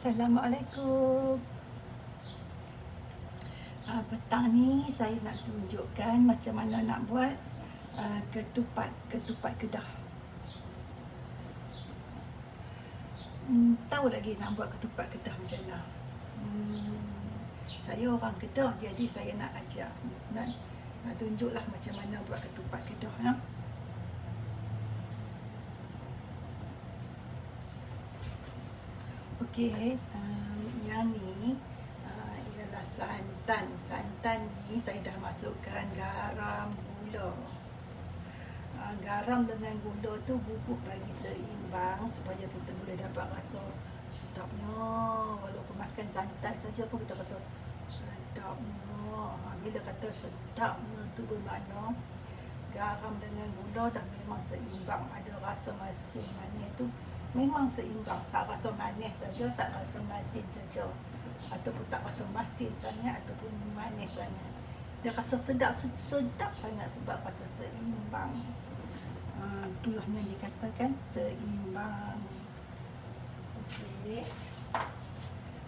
Assalamualaikum. Petang ni saya nak tunjukkan macam mana nak buat ketupat Kedah. Tahu lagi nak buat ketupat Kedah macam mana? Saya orang Kedah, jadi saya nak ajar, nak tunjuklah macam mana buat ketupat Kedah. Ya? Okey, yang ni ialah santan. Santan ni saya dah masukkan garam, gula. Garam dengan gula tu bubuk bagi seimbang supaya kita boleh dapat rasa sedapnya. Walaupun makan santan saja pun kita rasa sedapnya. Bila kata sedapnya tu bermakna garam dengan gula dah memang seimbang, ada rasa masin manis tu memang seimbang, tak rasa manis saja, tak rasa masin saja, ataupun tak rasa masin sangat ataupun manis sangat. Dia rasa sedap sangat sebab rasa seimbang. Itulah yang dikatakan seimbang. Okey.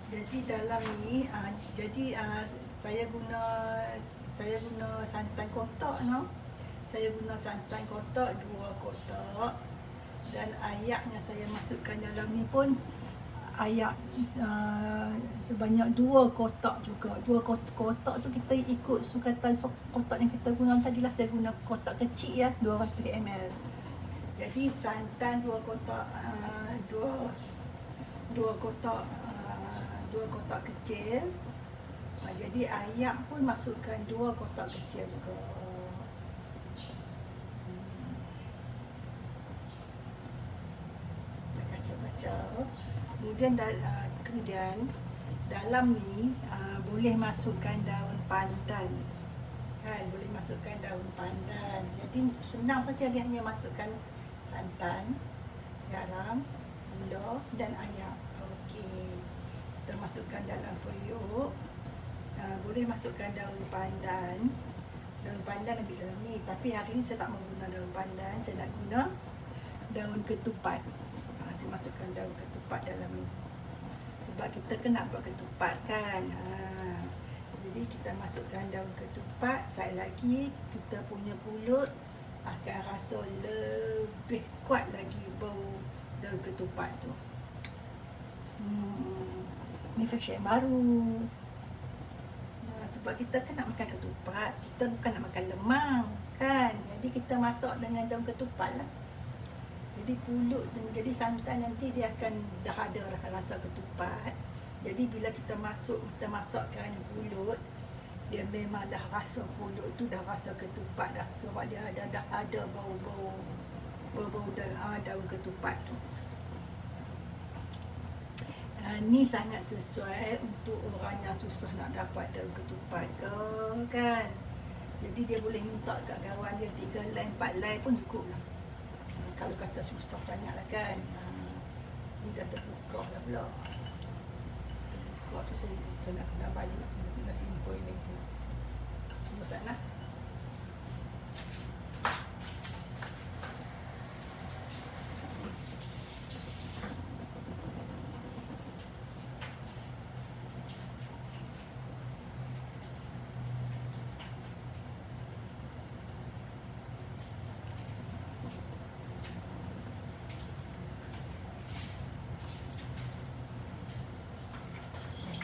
Jadi dalam ni saya guna santan kotak, no. Saya guna santan kotak 2 kotak. Dan ayak yang saya masukkan dalam ni pun ayak sebanyak 2 kotak juga. 2 kotak tu kita ikut sukatan kotak yang kita guna tadi lah. Saya guna kotak kecil ya, 200 ml. Jadi santan 2 kotak, 2 kotak kecil. Jadi ayak pun masukkan 2 kotak kecil juga. Kemudian dalam ni boleh masukkan daun pandan, kan? Boleh masukkan daun pandan. Jadi senang saja dia hanya masukkan santan, garam, gula dan ayak. Okey, kita masukkan dalam periuk. Boleh masukkan daun pandan. Daun pandan lebih dalam ni, tapi hari ni saya tak mau guna daun pandan, saya nak guna daun ketupat. Saya masukkan daun ketupat dalam ni sebab kita kena buat ketupat, kan? Jadi kita masukkan daun ketupat. Sekali lagi, kita punya pulut akan rasa lebih kuat lagi bau daun ketupat tu. Ni fashion baru. Sebab kita kan nak makan ketupat, kita bukan nak makan lemang, kan? Jadi kita masak dengan daun ketupat lah. Jadi pulut, jadi santan nanti dia akan dah ada rasa ketupat. Jadi bila kita masakkan pulut, dia memang dah rasa pulut tu dah rasa ketupat dah, sebab dia dah ada bau daun ketupat tu. Ni sangat sesuai untuk orang yang susah nak dapat daun ketupat ke, kan? Jadi dia boleh minta kat kawan dia 3 line 4 line pun cukup lah. Kalau kata susah sangat lah, kan? Ni dah terbuka lah pula. Terbuka tu saya nak kena balik, kena simpul lagi. Tunggu sana.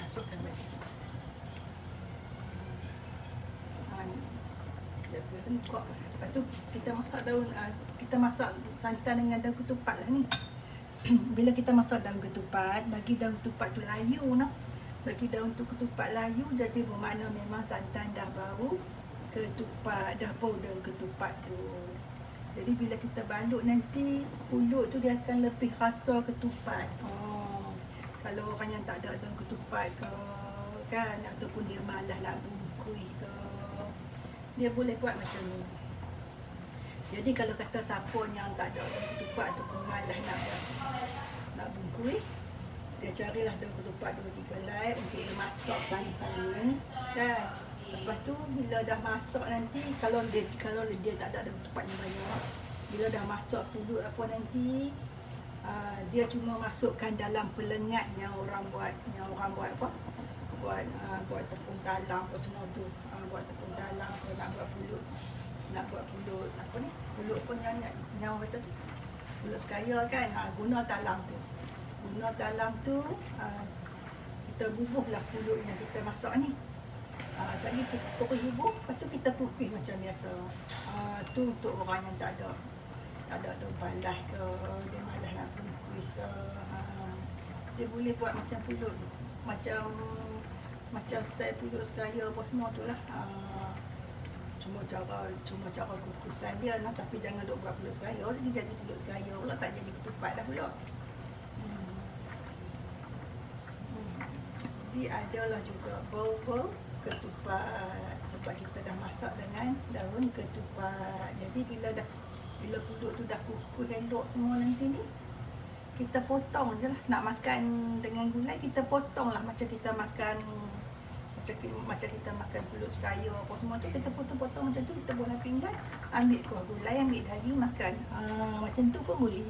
Masukkan lagi. Lepas tu kita masak santan dengan daun ketupat lah ni. Bila kita masak daun ketupat, bagi daun ketupat tu layu, no? Bagi daun tu ketupat layu, jadi bermakna memang santan dah bau ketupat, dah bau daun ketupat tu. Jadi bila kita balut nanti, pulut tu dia akan lebih rasa ketupat. Kalau orang yang tak ada daun ketupat ke, kan, ataupun dia malas nak bungkus ke, dia boleh buat macam ni. Jadi kalau kata siapa yang tak ada daun ketupat ataupun malas nak bungkus, dia carilah daun ketupat 2-3 helai untuk dia masak santan ni, kan. Lepas tu bila dah masak nanti, kalau dia tak ada daun ketupat yang banyak, bila dah masak pulut apa nanti, Dia cuma masukkan dalam pelengat yang orang buat apa, buat tepung talam apa semua tu, buat tepung talam apa nak buat pulut apa ni, pulut apa yang kata tu, pulut sekaya kan. Guna talam tu, kita bubuhlah pulut yang kita masak ni. Sekali kita tukus bubuh, lepas tu kita pukul macam biasa. Tu untuk orang yang tak ada daun palas ke, dia malas nak pukul ke, dia boleh buat macam pulut, macam style pulut sekaya apa semua tu lah. Cuma cara kukusan dia nah, tapi jangan duk buat pulut sekaya, jadi pulut sekaya pula, tak jadi ketupat dah pula. Jadi adalah juga bau ketupat sebab kita dah masak dengan daun ketupat. Jadi bila pulut tu dah kukus elok semua nanti ni, kita potong je lah. Nak makan dengan gulai, kita potong lah macam kita makan pulut sekaya apa semua tu, kita potong-potong macam tu, kita bola pinggan, ambil kuah gulai, ambil daging, makan. Macam tu pun boleh.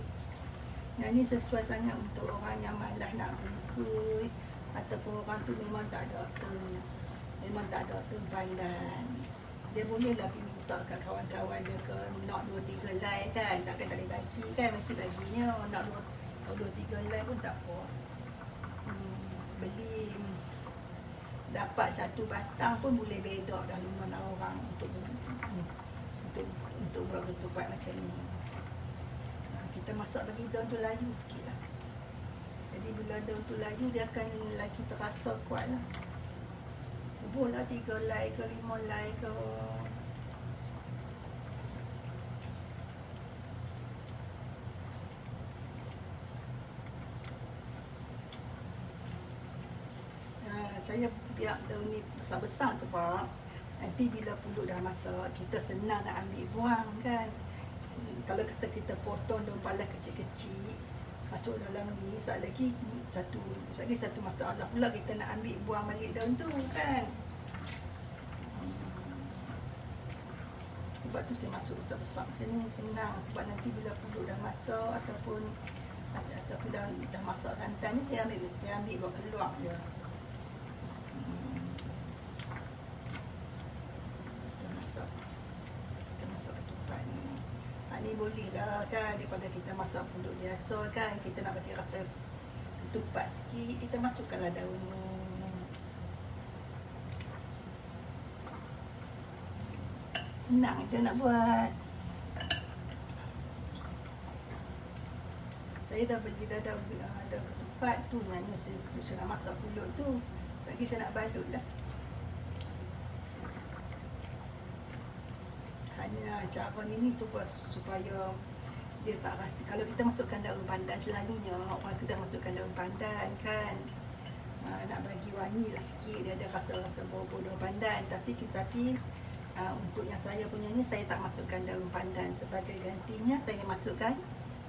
Yang ni sesuai sangat untuk orang yang malas nak bungkus, ataupun orang tu memang tak ada pandan. Dia bolehlah pergi minta kat kawan-kawan dia ke, nak 2-3 helai kan, takkan tak boleh bagi kan, mesti baginya. Nak 2-3 helai pun tak apa. Beli dapat 1 batang pun boleh bedak dah 5-6 orang untuk buat ketupat macam ni. Kita masak bagi daun tu layu sikit lah. Jadi bila daun tu layu, dia akan lagi terasa kuat lah. Bubuh lah 3 helai ke 5 helai ke. Saya biar daun ni besar-besar sebab nanti bila pulut dah masak, kita senang nak ambil buang kan. Kalau kita potong daun palas kecil-kecil masuk dalam ni, satu lagi satu masalah pula, kita nak ambil buang balik daun tu kan. Sebab tu saya masuk besar-besar macam ni, senang. Sebab nanti bila pulut dah masak ataupun dah masak santan ni, saya ambil buat keluar je. Kita masak ketupat ni. Ni boleh lah kan, daripada kita masak pulut biasa kan, kita nak bagi rasa ketupat sikit, kita masukkanlah daun ni. Senang je nak buat. Saya dah beli daun ketupat tu, yang saya nak masak pulut tu. Lagi saya nak balut lah. Hanya cara ni supaya dia tak rasa. Kalau kita masukkan daun pandan, selalunya orang kedai masukkan daun pandan kan, nak bagi wangi lah sikit, dia ada rasa-rasa bau-bau daun pandan. Tapi untuk yang saya punya ni, saya tak masukkan daun pandan. Sebagai gantinya saya masukkan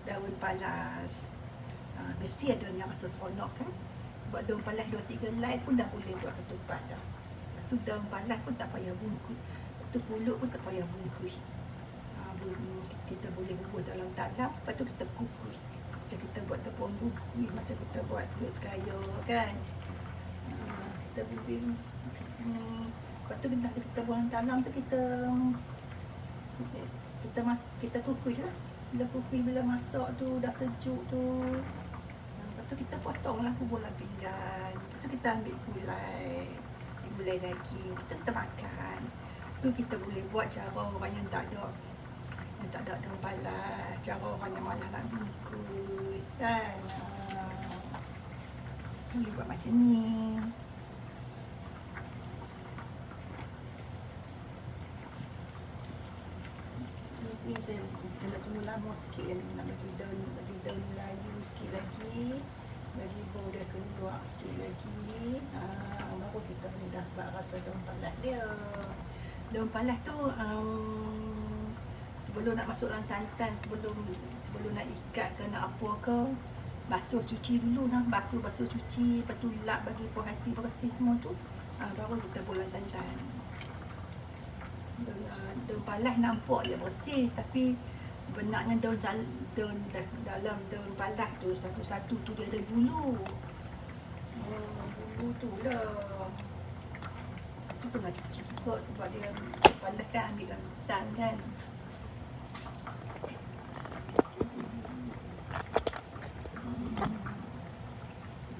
daun palas. Mesti ada yang rasa seronok kan. Sebab daun palas 2-3 helai pun dah boleh buat ketupat dah. Lepas tu daun palas pun tak payah bungkus, tu pulut pun tak payah bungkus. Kita boleh bubuh dalam talam, lepas tu kita kukus macam kita buat tepung bubui, macam kita buat pulut sekaya kan. Kita boleh lepas tu kita buang talam tu, kita kukus lah. Bila kukus, bila masak tu dah sejuk tu, lepas tu kita potong lah bola pinggan. Lepas tu kita ambil gulai daging, kita makan. Tu kita boleh buat cara orang yang tak ada daun palas, cara orang yang malas nak bungkus kan. Boleh buat macam ni. Ni saya nak tunggu lama sikit, nak bagi daun Melayu sikit lagi, bagi bau dia keluar sikit lagi. Baru kita boleh dapat rasa daun palas dia. Daun palas tu sebelum nak masuk dalam santan, sebelum nak ikat ke nak apa ke, basuh cuci dulu lah. Basuh cuci, lepas tu lap bagi puas hati bersih semua tu, baru kita bola santan. Daun palas nampak dia bersih, tapi Sebenarnya dalam daun palas tu satu-satu tu dia ada bulu. Bulu tu lah. Tu kena cuci juga sebab dia palas kan, ambil hutan kan.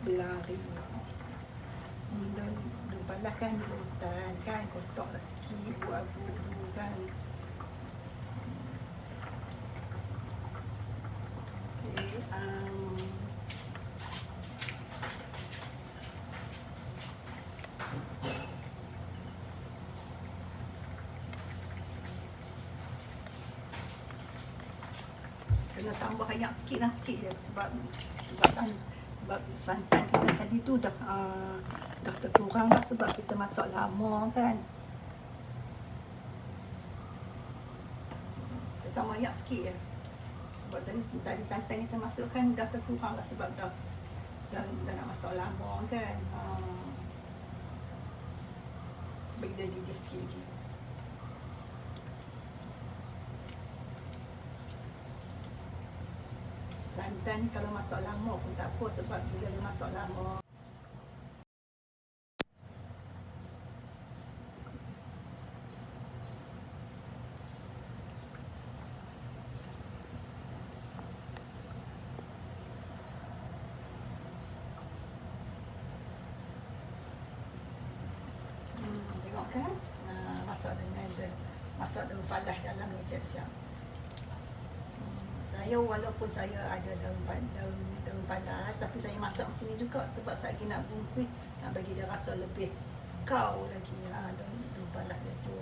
Berlari. Daun palas kan ambil hutan kan, kotak lah sikit, buat abu-abu kan. Kena tambah banyak sikit je sebab santan kita tadi tu dah terkurang lah sebab kita masak lama kan. Kita tambah banyak sikit je. Sebab tadi santan kita masukkan dah terkurang lah sebab dah nak masak lama kan. Bagi dia didih sikit lagi. Santan ni kalau masak lama pun tak apa sebab bila dia masak lama tengok kan, masak daun palas dalam ni siap-siap. Saya walaupun saya ada daun palas tapi saya masak macam ni juga sebab saya lagi nak bungkus, nak bagi dia rasa lebih kau lagi daun palas dia tu.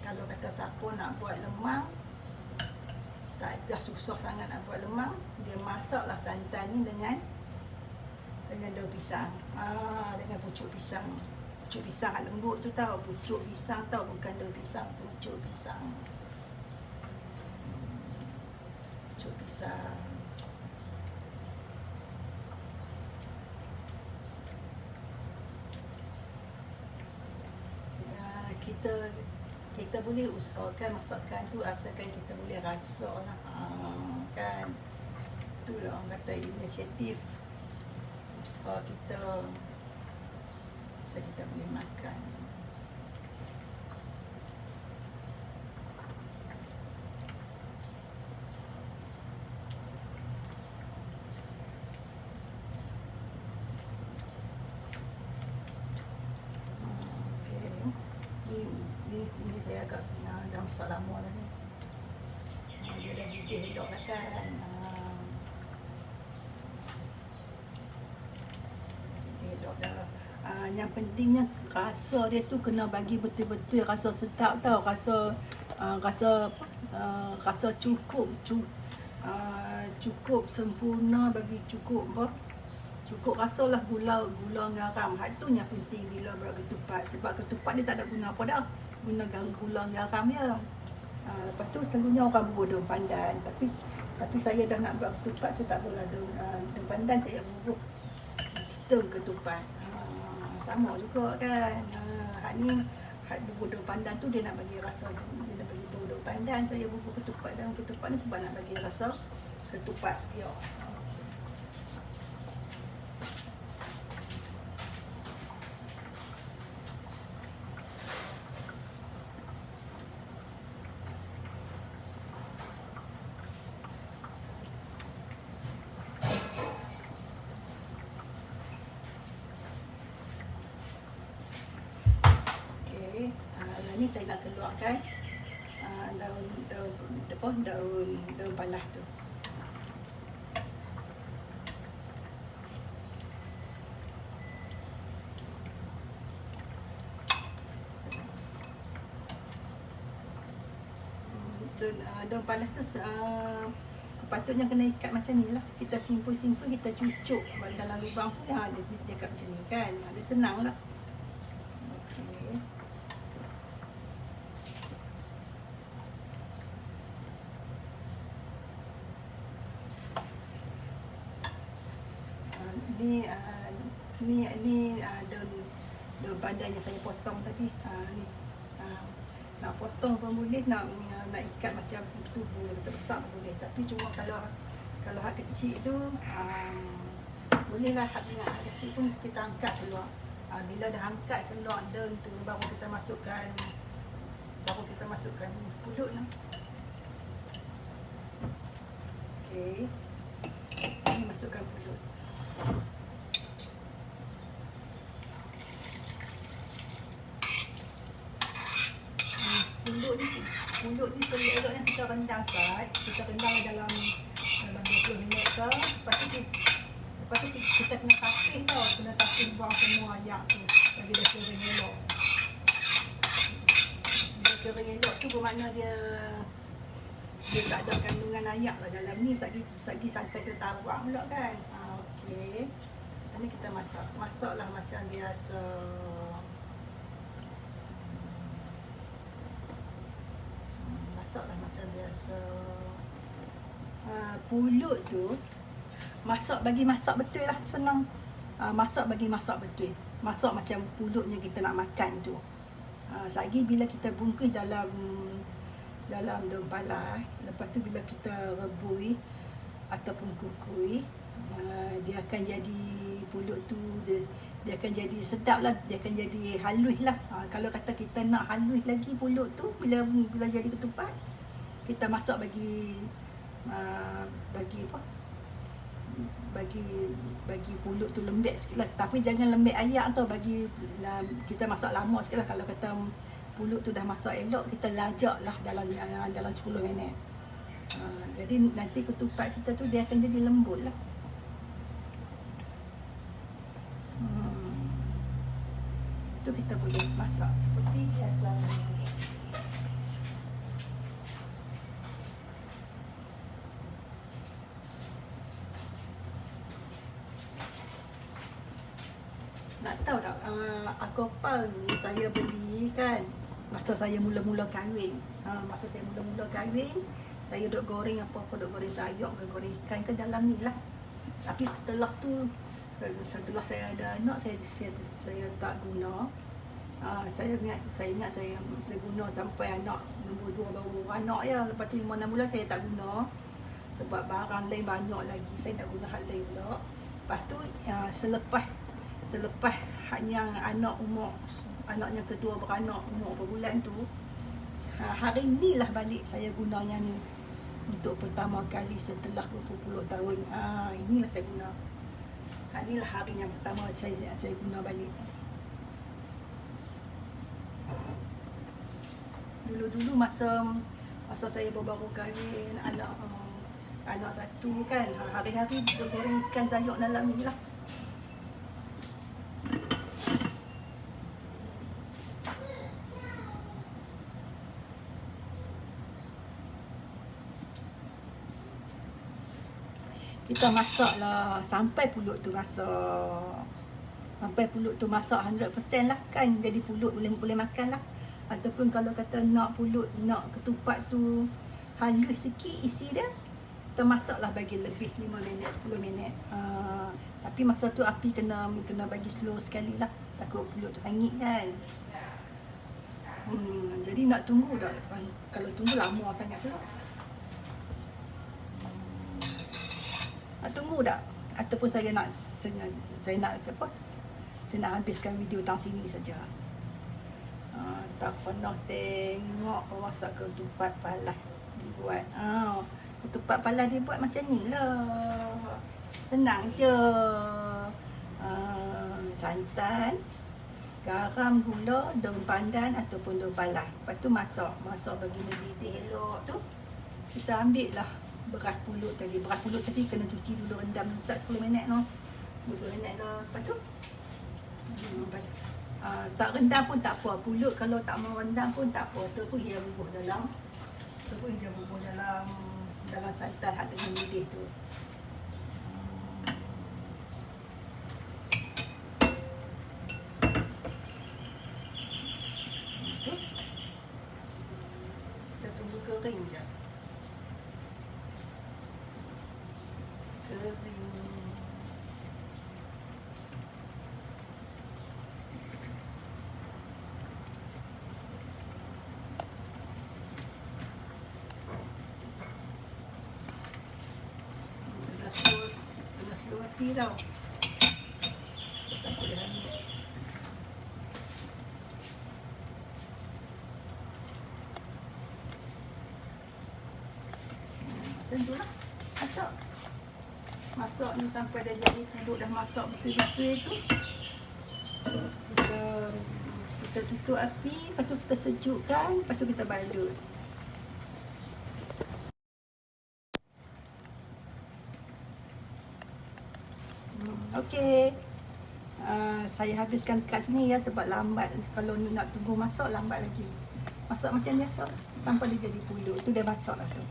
Kalau kata siapa nak buat lemang, tak dah susah sangat nak buat lemang, dia masaklah santan ni dengan daun pisang. Dengan pucuk pisang. Pucuk pisang lembut tu tahu, pucuk pisang tahu, bukan daun pisang, pucuk pisang. Pucuk pisang. Kita boleh usahakan masakan tu asalkan kita boleh rasa lah, kan. Itulah orang kata inisiatif usaha kita, bisa kita boleh makan. Ini saya agak senang, dah masak lama dah ni. Dia dah didih elok lah kan. Didih elok dah. Yang pentingnya rasa dia tu kena bagi betul-betul rasa sedap tau, rasa cukup sempurna, bagi cukup rasalah gula garam. Hak tu yang penting bila buat ketupat, sebab ketupat dia tak ada guna apa dah, guna gula garam je. Lepas tu selalunya orang bubur daun pandan, tapi saya dah nak buat ketupat, saya tak boleh daun pandan, saya bubur setengah ketupat. Sama juga kan. Hak bubur daun pandan tu dia nak bagi rasa, dia nak bagi bubur daun pandan, saya bubur ketupat dalam ketupat ni sebab nak bagi rasa ketupat. Ya. Ni saya nak keluarkan daun palas tu. Daun palas tu sepatutnya kena ikat macam ni lah. Kita simpul-simpul, kita cucuk dalam lubang tu, dia ikat macam ni kan. Dia senang lah. Okay. Ni daun pandan yang saya potong tadi. Nak potong pun boleh, nak nak ikat macam tubuh besar-besar boleh, tapi cuma kalau hak kecil tu bolehlah hak kecil pun kita angkat keluar. Bila dah angkat keluar daun tu baru kita masukkan pulut lah. Okey. Ini masukkan pulut. Pulut ni selok yang kita rendang dalam 20 minit ke. Lepas tu kita kena tapis buang semua ayak tu bagi dia kering elok. Dia kering elok tu bermakna dia tak ada kandungan ayak lah dalam ni, sagi santai kita taruh pula kan. Okey. Ini kita masaklah macam biasa. Pulut tu masak betul lah, senang. Masak betul. Masak macam pulutnya kita nak makan tu. Sagi bila kita bungkus dalam daun palas, lepas tu bila kita rebus ataupun kukui, dia akan jadi pulut tu dia akan jadi sedap lah, dia akan jadi halus lah. Kalau kata kita nak halus lagi pulut tu, bila jadi ketupat, kita masak bagi pulut tu lembek sikit lah. Tapi jangan lembek ayak tau, kita masak lama sikit lah. Kalau kata pulut tu dah masak elok, kita lajak lah dalam 10 minit. Jadi nanti ketupat kita tu dia akan jadi lembut lah. Itu kita boleh masak seperti biasa. Nak tahu tak, akopal ni saya beli kan masa saya mula-mula kahwin. Saya duk goreng apa-apa, duk goreng sayur ke goreng ikan ke dalam ni lah. Tapi setelah saya ada anak, saya tak guna. Saya ingat saya guna sampai anak nombor 2 baru anak ya. Lepas tu 5-6 bulan saya tak guna. Sebab barang lain banyak lagi, saya nak guna hal lain pula. Lepas tu selepas yang anaknya kedua beranak umur berapa bulan tu, hari ni lah balik saya gunanya ni untuk pertama kali setelah berpuluh tahun. Inilah saya guna. Inilah hari yang pertama saya guna balik. Dulu masa saya baru kahwin, anak satu kan, hari-hari goreng ikan sayur dalam ni lah. Kita masak lah sampai pulut tu masak 100% lah kan, jadi pulut boleh makan lah. Ataupun kalau kata nak ketupat tu halus sikit isi dia, kita masak lah bagi lebih 5 minit 10 minit. Tapi masa tu api kena bagi slow sekali lah, takut pulut tu hangit kan. Jadi nak tunggu dah, kalau tunggu lama sangat pula. Tunggu tak? Ataupun saya nak habiskan video tang sini saja. Tak pernah tengok masak ketupat palas dibuat. Ketupat palas dibuat macam ni lah. Senang je. Santan, garam, gula, daun pandan ataupun daun palas. Lepas tu masak bagi mendidih elok tu. Kita ambil lah beras pulut tadi kena cuci dulu, rendam sat 10 minit no. 10 minit lah. Lepas tu tak rendam pun tak apa. Pulut kalau tak mau rendam pun tak apa. Terus ia bubuh dalam santan hak tengah mendidih tu. Kita tunggu kering je. api tau. Tak boleh hanyut. Macam tu lah. Masak. Masak ni sampai dah jadi kuduk dah masak betul-betul tu. Kita tutup api, lepas tu kita sejukkan, lepas tu kita balut. Okey. Saya habiskan kat sini ya sebab lambat. Kalau nak tunggu masak lambat lagi. Masak macam biasa sampai dia jadi pulut. Tu dah masak lah tu.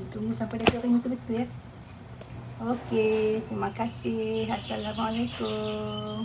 Tunggu sampai dia kering betul-betul ya. Okey, terima kasih. Assalamualaikum.